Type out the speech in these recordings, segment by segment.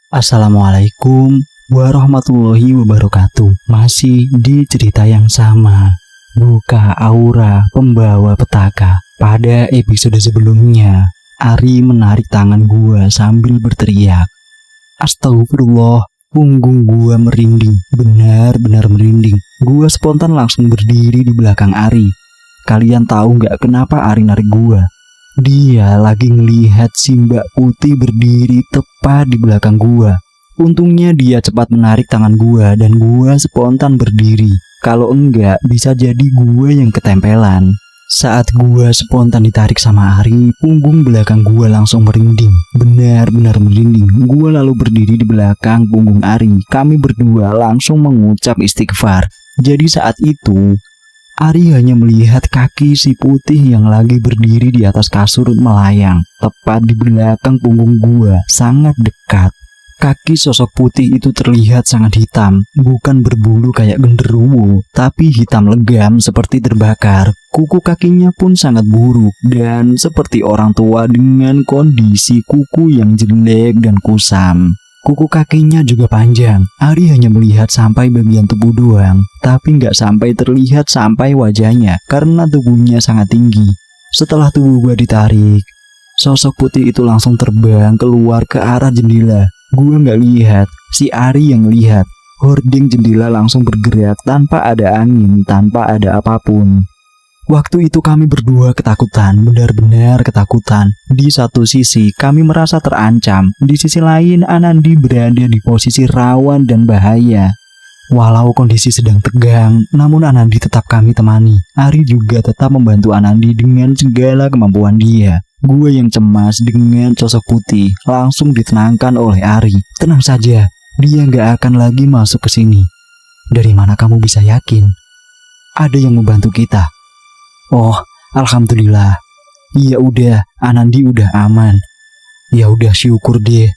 Assalamualaikum warahmatullahi wabarakatuh. Masih di cerita yang sama, Buka Aura Pembawa Petaka. Pada episode sebelumnya, Ari menarik tangan gua sambil berteriak, "Astagfirullah!" Punggung gua merinding, benar-benar merinding. Gua spontan langsung berdiri di belakang Ari. Kalian tahu nggak kenapa Ari narik gua? Dia lagi ngelihat si Mbak Putih berdiri tepat di belakang gua. Untungnya dia cepat menarik tangan gua dan gua spontan berdiri. Kalau enggak, bisa jadi gua yang ketempelan. Saat gua spontan ditarik sama Ari, punggung belakang gua langsung merinding. Benar-benar merinding. Gua lalu berdiri di belakang punggung Ari. Kami berdua langsung mengucap istighfar. Jadi saat itu, Ari hanya melihat kaki si Putih yang lagi berdiri di atas kasur melayang, tepat di belakang punggung gua, sangat dekat. Kaki sosok Putih itu terlihat sangat hitam, bukan berbulu kayak genderuwo, tapi hitam legam seperti terbakar. Kuku kakinya pun sangat buruk dan seperti orang tua dengan kondisi kuku yang jelek dan kusam. Kuku kakinya juga panjang. Ari hanya melihat sampai bagian tubuh doang, tapi nggak sampai terlihat sampai wajahnya karena tubuhnya sangat tinggi. Setelah tubuh gua ditarik, sosok Putih itu langsung terbang keluar ke arah jendela. Gua nggak lihat, si Ari yang lihat. Hording jendela langsung bergerak tanpa ada angin, tanpa ada apapun. Waktu itu kami berdua ketakutan, benar-benar ketakutan. Di satu sisi kami merasa terancam, di sisi lain Anandi berada di posisi rawan dan bahaya. Walau kondisi sedang tegang, namun Anandi tetap kami temani. Ari juga tetap membantu Anandi dengan segala kemampuan dia. Gue yang cemas dengan sosok Putih langsung ditenangkan oleh Ari. "Tenang saja, dia nggak akan lagi masuk ke sini." "Dari mana kamu bisa yakin?" "Ada yang membantu kita." "Oh, alhamdulillah. Ya udah, Anandi udah aman." "Ya udah, syukur deh."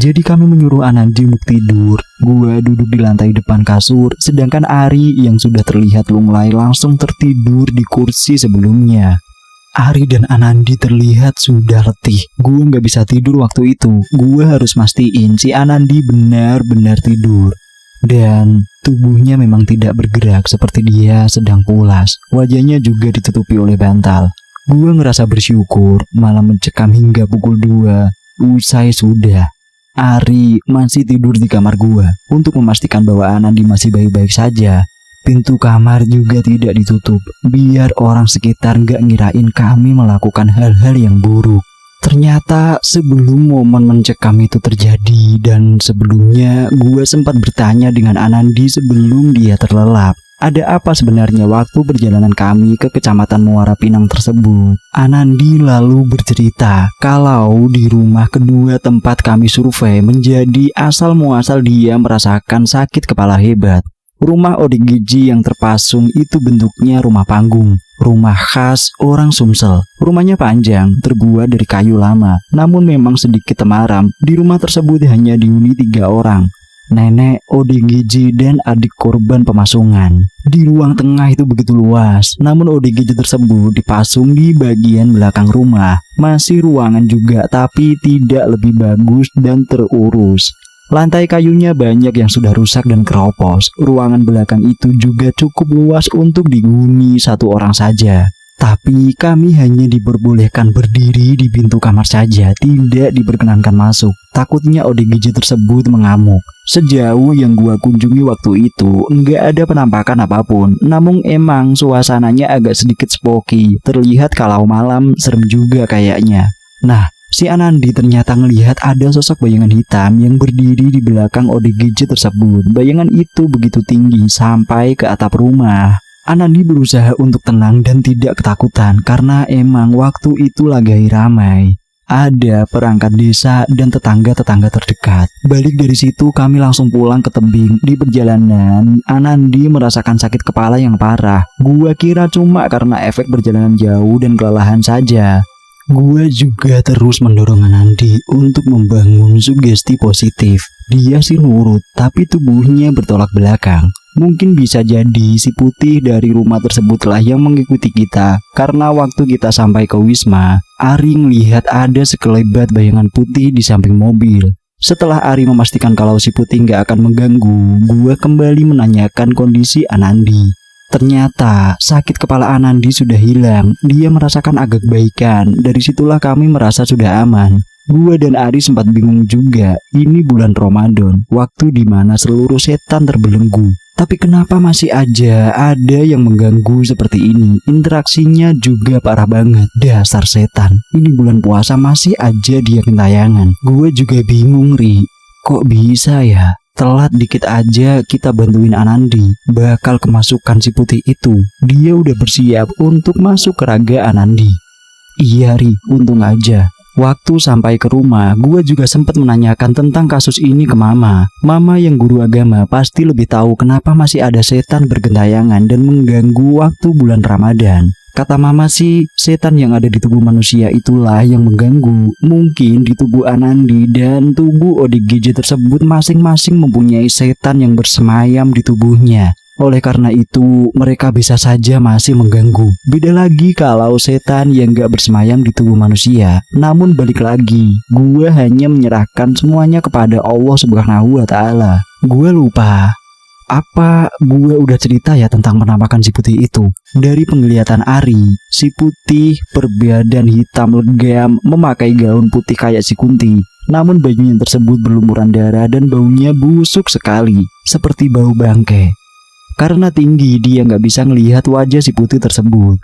Jadi kami menyuruh Anandi untuk tidur. Gua duduk di lantai depan kasur, sedangkan Ari yang sudah terlihat lunglai langsung tertidur di kursi sebelumnya. Ari dan Anandi terlihat sudah letih. Gua nggak bisa tidur waktu itu. Gua harus mastiin si Anandi benar-benar tidur. Dan tubuhnya memang tidak bergerak seperti dia sedang pulas. Wajahnya juga ditutupi oleh bantal. Gua ngerasa bersyukur malah mencekam hingga pukul 2. Usai sudah, Ari masih tidur di kamar gua. Untuk memastikan bahwa Anandi masih baik-baik saja, pintu kamar juga tidak ditutup, biar orang sekitar nggak ngirain kami melakukan hal-hal yang buruk. Ternyata sebelum momen mencekam itu terjadi dan sebelumnya gue sempat bertanya dengan Anandi sebelum dia terlelap. Ada apa sebenarnya waktu perjalanan kami ke Kecamatan Muara Pinang tersebut? Anandi lalu bercerita kalau di rumah kedua tempat kami survei menjadi asal muasal dia merasakan sakit kepala hebat. Rumah ODGJ yang terpasung itu bentuknya rumah panggung, rumah khas orang Sumsel. Rumahnya panjang, terbuat dari kayu lama, namun memang sedikit temaram. Di rumah tersebut hanya dihuni 3 orang, nenek, ODGJ, dan adik korban pemasungan. Di ruang tengah itu begitu luas, namun ODGJ tersebut dipasung di bagian belakang rumah. Masih ruangan juga, tapi tidak lebih bagus dan terurus. Lantai kayunya banyak yang sudah rusak dan keropos. Ruangan belakang itu juga cukup luas untuk dihuni 1 orang saja. Tapi kami hanya diperbolehkan berdiri di pintu kamar saja, tidak diperkenankan masuk. Takutnya ODGJ tersebut mengamuk. Sejauh yang gua kunjungi waktu itu, nggak ada penampakan apapun. Namun emang suasananya agak sedikit spooky. Terlihat kalau malam serem juga kayaknya. Nah, si Anandi ternyata ngelihat ada sosok bayangan hitam yang berdiri di belakang ODGJ tersebut. Bayangan itu begitu tinggi sampai ke atap rumah. Anandi berusaha untuk tenang dan tidak ketakutan karena emang waktu itu lagi ramai. Ada perangkat desa dan tetangga-tetangga terdekat. Balik dari situ kami langsung pulang ke tebing. Di perjalanan, Anandi merasakan sakit kepala yang parah. Gua kira cuma karena efek perjalanan jauh dan kelelahan saja. Gue juga terus mendorong Anandi untuk membangun sugesti positif. Dia sih nurut, tapi tubuhnya bertolak belakang. Mungkin bisa jadi si Putih dari rumah tersebutlah yang mengikuti kita. Karena waktu kita sampai ke Wisma, Ari melihat ada sekelebat bayangan putih di samping mobil. Setelah Ari memastikan kalau si Putih nggak akan mengganggu, gue kembali menanyakan kondisi Anandi. Ternyata sakit kepala Anandi sudah hilang, dia merasakan agak baikan. Dari situlah kami merasa sudah aman. Gue dan Ari sempat bingung juga, ini bulan Ramadan, waktu dimana seluruh setan terbelenggu. Tapi kenapa masih aja ada yang mengganggu seperti ini? Interaksinya juga parah banget. Dasar setan. Ini bulan puasa masih aja dia kentayangan. Gue juga bingung, Ri. Kok bisa ya? Telat dikit aja kita bantuin Anandi. Bakal kemasukan si Putih itu. Dia udah bersiap untuk masuk ke raga Anandi. Iya, Ri. Untung aja. Waktu sampai ke rumah, gue juga sempat menanyakan tentang kasus ini ke Mama. Mama yang guru agama pasti lebih tahu kenapa masih ada setan bergentayangan dan mengganggu waktu bulan Ramadan. Kata Mama sih, setan yang ada di tubuh manusia itulah yang mengganggu. Mungkin di tubuh Anandi dan tubuh ODGJ tersebut masing-masing mempunyai setan yang bersemayam di tubuhnya. Oleh karena itu, mereka bisa saja masih mengganggu. Beda lagi kalau setan yang gak bersemayam di tubuh manusia. Namun balik lagi, gue hanya menyerahkan semuanya kepada Allah Subhanahu wa Ta'ala. Gue lupa. Apa gue udah cerita ya tentang penampakan si Putih itu? Dari penglihatan Ari, si Putih berbadan hitam legam, memakai gaun putih kayak si Kunti. Namun bajunya tersebut berlumuran darah dan baunya busuk sekali, seperti bau bangke. Karena tinggi, dia nggak bisa ngelihat wajah si Putih tersebut.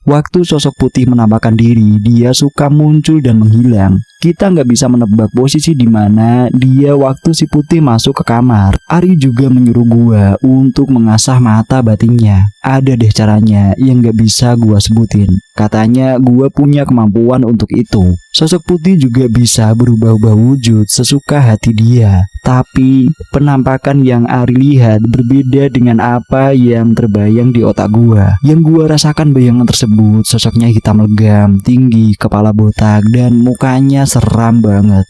Waktu sosok Putih menampakkan diri, dia suka muncul dan menghilang. Kita nggak bisa menebak posisi di mana dia waktu si Putih masuk ke kamar. Ari juga menyuruh gua untuk mengasah mata batinnya. Ada deh caranya yang nggak bisa gua sebutin. Katanya gua punya kemampuan untuk itu. Sosok Putih juga bisa berubah-ubah wujud sesuka hati dia. Tapi penampakan yang Ari lihat berbeda dengan apa yang terbayang di otak gua. Yang gua rasakan bayangan tersebut, sosoknya hitam legam, tinggi, kepala botak, dan mukanya seram banget.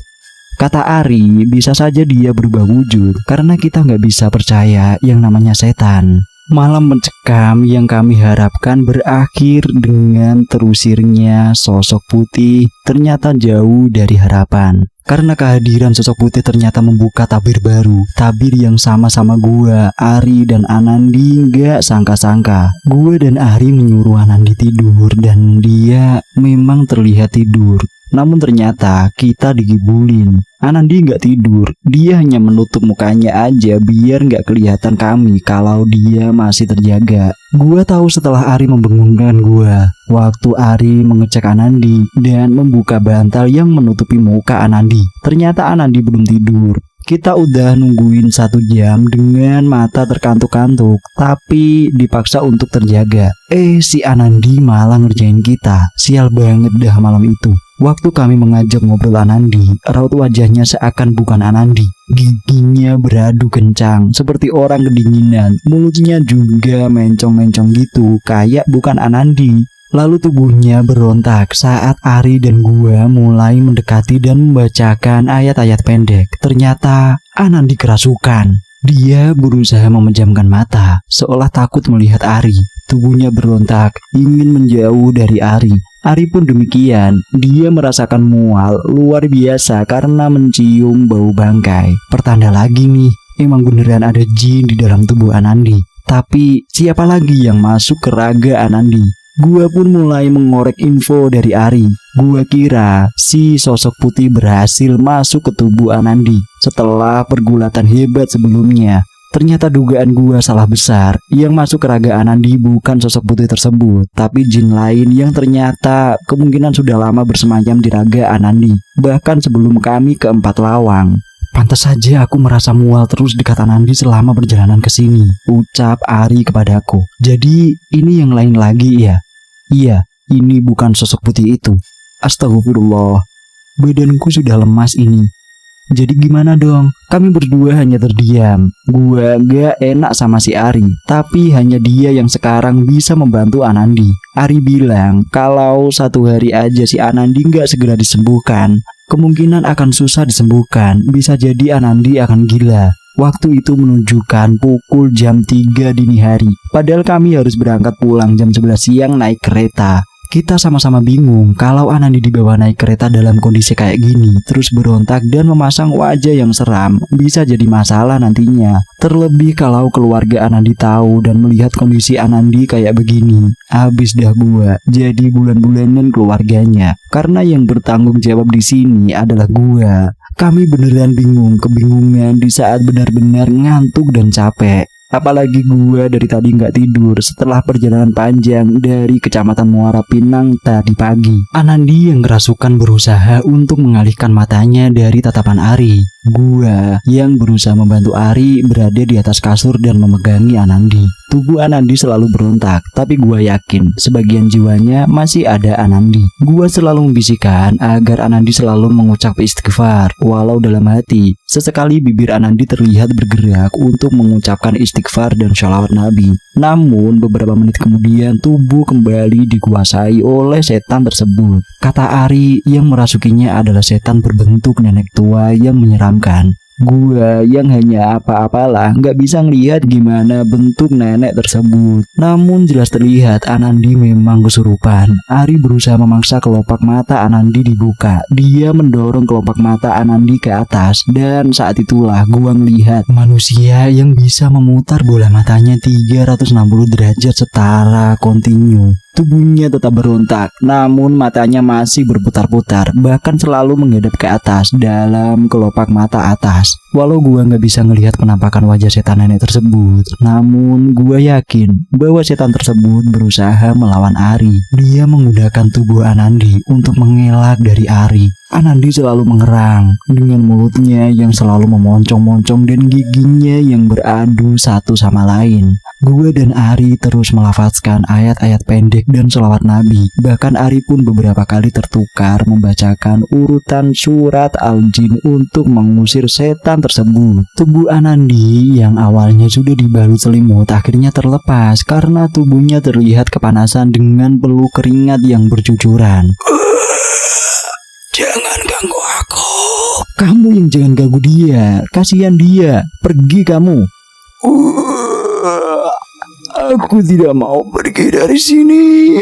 Kata Ari, bisa saja dia berubah wujud karena kita nggak bisa percaya yang namanya setan. Malam mencekam yang kami harapkan berakhir dengan terusirnya sosok Putih ternyata jauh dari harapan. Karena kehadiran sosok Putih ternyata membuka tabir baru. Tabir yang sama-sama gua, Ari, dan Anandi nggak sangka-sangka. Gua dan Ari menyuruh Anandi tidur dan dia memang terlihat tidur. Namun ternyata kita digibulin. Anandi nggak tidur, dia hanya menutup mukanya aja biar nggak kelihatan kami kalau dia masih terjaga. Gua tahu setelah Ari membangunkan gua. Waktu Ari mengecek Anandi dan membuka bantal yang menutupi muka Anandi. Ternyata Anandi belum tidur. Kita udah nungguin 1 jam dengan mata terkantuk-kantuk, tapi dipaksa untuk terjaga. Si Anandi malah ngerjain kita. Sial banget dah malam itu. Waktu kami mengajak ngobrol Anandi, raut wajahnya seakan bukan Anandi. Giginya beradu kencang, seperti orang kedinginan. Mulutnya juga mencong-mencong gitu, kayak bukan Anandi. Lalu tubuhnya berontak saat Ari dan gua mulai mendekati dan membacakan ayat-ayat pendek. Ternyata Anandi kerasukan. Dia berusaha memejamkan mata, seolah takut melihat Ari. Tubuhnya berontak, ingin menjauh dari Ari. Ari pun demikian, dia merasakan mual luar biasa karena mencium bau bangkai. Pertanda lagi nih, emang beneran ada jin di dalam tubuh Anandi. Tapi siapa lagi yang masuk ke raga Anandi? Gua pun mulai mengorek info dari Ari. Gua kira si sosok Putih berhasil masuk ke tubuh Anandi setelah pergulatan hebat sebelumnya. Ternyata dugaan gua salah besar. Yang masuk ke raga Anandi bukan sosok Putih tersebut, tapi jin lain yang ternyata kemungkinan sudah lama bersemayam di raga Anandi, bahkan sebelum kami ke 4 lawang. Pantas saja aku merasa mual terus dekat Anandi selama perjalanan ke sini, ucap Ari kepadaku. Jadi ini yang lain lagi ya? Iya, ini bukan sosok Putih itu. Astagfirullah, badanku sudah lemas ini. Jadi gimana dong? Kami berdua hanya terdiam. Gua gak enak sama si Ari, tapi hanya dia yang sekarang bisa membantu Anandi. Ari bilang kalau 1 hari aja si Anandi gak segera disembuhkan, kemungkinan akan susah disembuhkan. Bisa jadi Anandi akan gila. Waktu itu menunjukkan pukul jam 3 dini hari. Padahal kami harus berangkat pulang jam 11 siang naik kereta. Kita sama-sama bingung kalau Anandi dibawa naik kereta dalam kondisi kayak gini, terus berontak dan memasang wajah yang seram, bisa jadi masalah nantinya. Terlebih kalau keluarga Anandi tahu dan melihat kondisi Anandi kayak begini. Habis dah gua jadi bulan-bulanan keluarganya. Karena yang bertanggung jawab di sini adalah gua. Kami beneran bingung, kebingungan di saat benar-benar ngantuk dan capek. Apalagi gua dari tadi nggak tidur setelah perjalanan panjang dari Kecamatan Muara Pinang tadi pagi. Anandi yang kerasukan berusaha untuk mengalihkan matanya dari tatapan Ari. Gua yang berusaha membantu Ari berada di atas kasur dan memegangi Anandi. Tubuh Anandi selalu berontak, tapi gua yakin sebagian jiwanya masih ada Anandi. Gua selalu membisikkan agar Anandi selalu mengucap istighfar, walau dalam hati sesekali bibir Anandi terlihat bergerak untuk mengucapkan istighfar dan sholawat Nabi. Namun beberapa menit kemudian tubuh kembali dikuasai oleh setan tersebut. Kata Ari yang merasukinya adalah setan berbentuk nenek tua yang menyeramkan. Gua yang hanya apa-apalah nggak bisa ngelihat gimana bentuk nenek tersebut. Namun jelas terlihat Anandi memang kesurupan. Ari berusaha memaksa kelopak mata Anandi dibuka. Dia mendorong kelopak mata Anandi ke atas. Dan saat itulah gua ngelihat manusia yang bisa memutar bola matanya 360 derajat setara kontinu. Tubuhnya tetap berontak, namun matanya masih berputar-putar, bahkan selalu menghadap ke atas dalam kelopak mata atas. Walau gua nggak bisa ngelihat penampakan wajah setan nenek tersebut, namun gua yakin bahwa setan tersebut berusaha melawan Ari. Dia menggunakan tubuh Anandi untuk mengelak dari Ari. Anandi selalu mengerang dengan mulutnya yang selalu memoncong-moncong dan giginya yang beradu satu sama lain. Gua dan Ari terus melafazkan ayat-ayat pendek dan sholawat Nabi. Bahkan Ari pun beberapa kali tertukar membacakan urutan surat Al-Jin untuk mengusir setan tersebut. Tubuh Anandi yang awalnya sudah dibalut selimut akhirnya terlepas karena tubuhnya terlihat kepanasan dengan peluk keringat yang bercucuran. Jangan ganggu aku. Kamu yang jangan ganggu dia. Kasihan dia. Pergi kamu. Aku tidak mau pergi dari sini.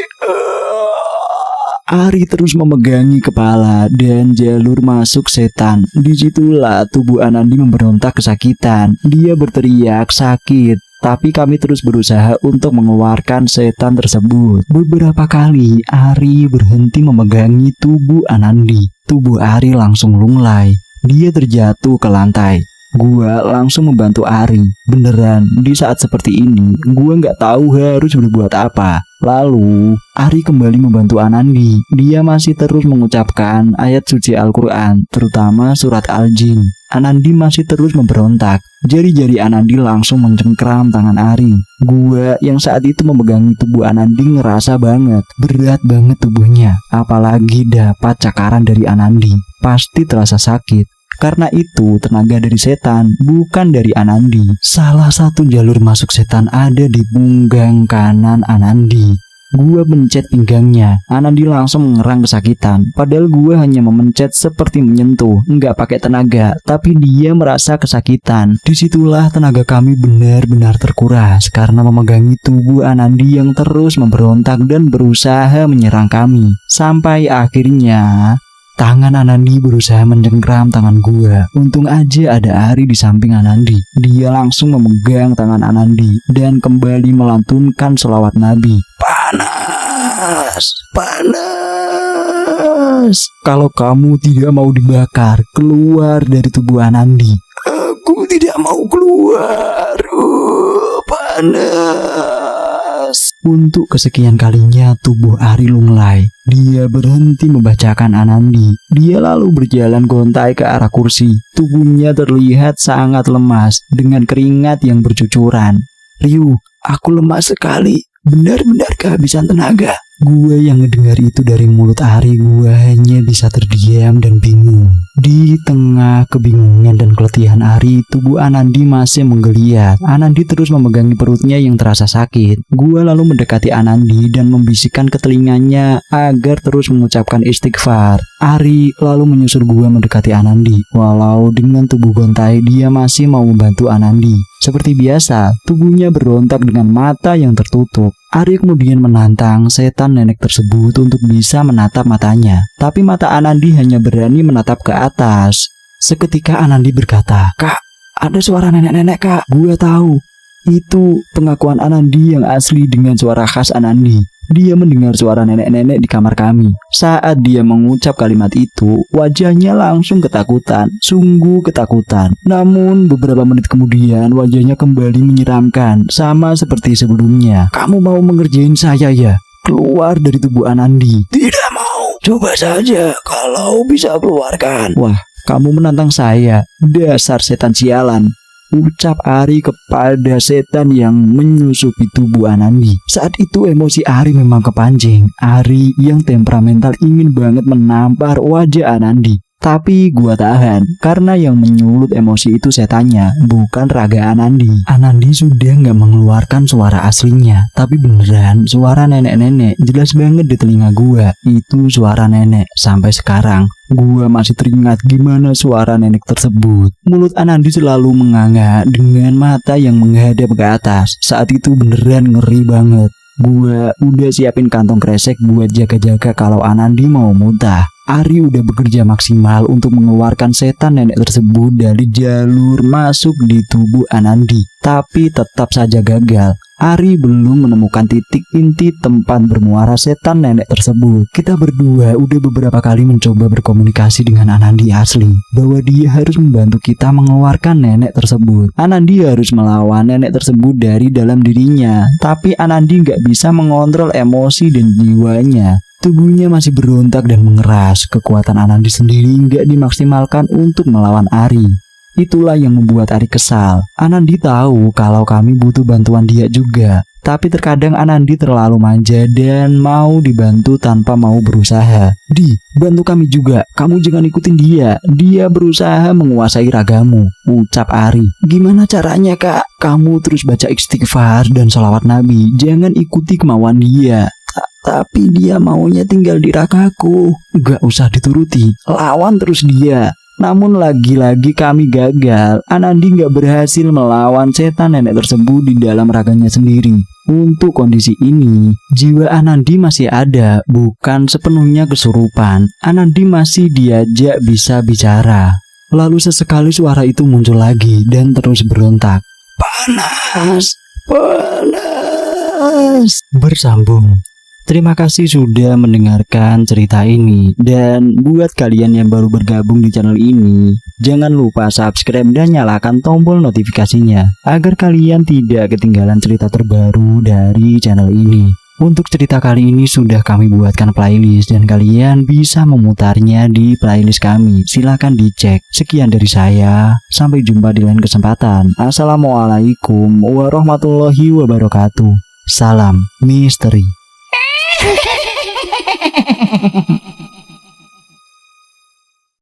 Ari terus memegangi kepala dan jalur masuk setan. Disitulah tubuh Anandi memberontak kesakitan. Dia berteriak sakit. Tapi kami terus berusaha untuk mengeluarkan setan tersebut. Beberapa kali Ari berhenti memegangi tubuh Anandi. Tubuh Ari langsung lunglai. Dia terjatuh ke lantai. Gua langsung membantu Ari. Beneran, di saat seperti ini, gua nggak tahu harus berbuat apa. Lalu, Ari kembali membantu Anandi. Dia masih terus mengucapkan ayat suci Al-Quran, terutama surat Al-Jin. Anandi masih terus memberontak. Jari-jari Anandi langsung mencengkram tangan Ari. Gua yang saat itu memegangi tubuh Anandi ngerasa banget, berat banget tubuhnya. Apalagi dapat cakaran dari Anandi. Pasti terasa sakit. Karena itu tenaga dari setan bukan dari Anandi. Salah satu jalur masuk setan ada di punggang kanan Anandi. Gua mencet pinggangnya. Anandi langsung mengerang kesakitan. Padahal gua hanya memencet seperti menyentuh, nggak pakai tenaga, tapi dia merasa kesakitan. Disitulah tenaga kami benar-benar terkuras karena memegangi tubuh Anandi yang terus memberontak dan berusaha menyerang kami. Sampai akhirnya tangan Anandi berusaha mencengkram tangan gua. Untung aja ada Ari di samping Anandi. Dia langsung memegang tangan Anandi dan kembali melantunkan sholawat Nabi. Panas, panas. Kalau kamu tidak mau dibakar, keluar dari tubuh Anandi. Aku tidak mau keluar. Panas. Untuk kesekian kalinya tubuh Ari lunglai. Dia berhenti membacakan Anandi. Dia lalu berjalan gontai ke arah kursi. Tubuhnya terlihat sangat lemas dengan keringat yang bercucuran. Ryu, aku lemas sekali. Benar-benar kehabisan tenaga. Gue yang ngedengar itu dari mulut Ari, gue hanya bisa terdiam dan bingung. Di tengah kebingungan dan keletihan Ari, tubuh Anandi masih menggeliat. Anandi terus memegangi perutnya yang terasa sakit. Gue lalu mendekati Anandi dan membisikkan ke telinganya agar terus mengucapkan istighfar. Ari lalu menyusul gue mendekati Anandi. Walau dengan tubuh gontai, dia masih mau membantu Anandi. Seperti biasa, tubuhnya berontak dengan mata yang tertutup. Ari kemudian menantang setan nenek tersebut untuk bisa menatap matanya. Tapi mata Anandi hanya berani menatap ke atas. Seketika Anandi berkata, "Kak, ada suara nenek-nenek, Kak. Gua tahu." Itu pengakuan Anandi yang asli dengan suara khas Anandi. Dia mendengar suara nenek-nenek di kamar kami. Saat dia mengucap kalimat itu, wajahnya langsung ketakutan, sungguh ketakutan. Namun beberapa menit kemudian wajahnya kembali menyeramkan, sama seperti sebelumnya. "Kamu mau mengerjain saya ya?" Keluar dari tubuh Anandi. "Tidak mau. Coba saja kalau bisa keluarkan." "Wah, kamu menantang saya. Dasar setan sialan," ucap Ari kepada setan yang menyusupi tubuh Anandi. Saat itu emosi Ari memang kepancing. Ari yang temperamental ingin banget menampar wajah Anandi. Tapi gua tahan, karena yang menyulut emosi itu setannya, bukan raga Anandi. Anandi sudah gak mengeluarkan suara aslinya, tapi beneran suara nenek-nenek jelas banget di telinga gua. Itu suara nenek. Sampai sekarang gua masih teringat gimana suara nenek tersebut. Mulut Anandi selalu menganga dengan mata yang menghadap ke atas. Saat itu beneran ngeri banget. Gua udah siapin kantong kresek buat jaga-jaga kalau Anandi mau muntah. Ari udah bekerja maksimal untuk mengeluarkan setan nenek tersebut dari jalur masuk di tubuh Anandi. Tapi tetap saja gagal. Ari belum menemukan titik inti tempat bermuara setan nenek tersebut. Kita berdua udah beberapa kali mencoba berkomunikasi dengan Anandi asli, bahwa dia harus membantu kita mengeluarkan nenek tersebut. Anandi harus melawan nenek tersebut dari dalam dirinya. Tapi Anandi nggak bisa mengontrol emosi dan jiwanya. Tubuhnya masih berontak dan mengeras. Kekuatan Anandi sendiri nggak dimaksimalkan untuk melawan Ari. Itulah yang membuat Ari kesal. Anandi tahu kalau kami butuh bantuan dia juga. Tapi terkadang Anandi terlalu manja dan mau dibantu tanpa mau berusaha. "Di, bantu kami juga. Kamu jangan ikutin dia. Dia berusaha menguasai ragamu," ucap Ari. "Gimana caranya, Kak?" "Kamu terus baca istighfar dan sholawat Nabi. Jangan ikuti kemauan dia." "Tapi dia maunya tinggal di ragaku." "Gak usah dituruti. Lawan terus dia." Namun lagi-lagi kami gagal. Anandi gak berhasil melawan setan nenek tersebut di dalam raganya sendiri. Untuk kondisi ini, jiwa Anandi masih ada, bukan sepenuhnya kesurupan. Anandi masih diajak bisa bicara. Lalu sesekali suara itu muncul lagi dan terus berontak. "Panas, panas," bersambung. Terima kasih sudah mendengarkan cerita ini. Dan buat kalian yang baru bergabung di channel ini, jangan lupa subscribe dan nyalakan tombol notifikasinya agar kalian tidak ketinggalan cerita terbaru dari channel ini. Untuk cerita kali ini sudah kami buatkan playlist dan kalian bisa memutarnya di playlist kami. Silahkan dicek. Sekian dari saya. Sampai jumpa di lain kesempatan. Assalamualaikum warahmatullahi wabarakatuh. Salam misteri.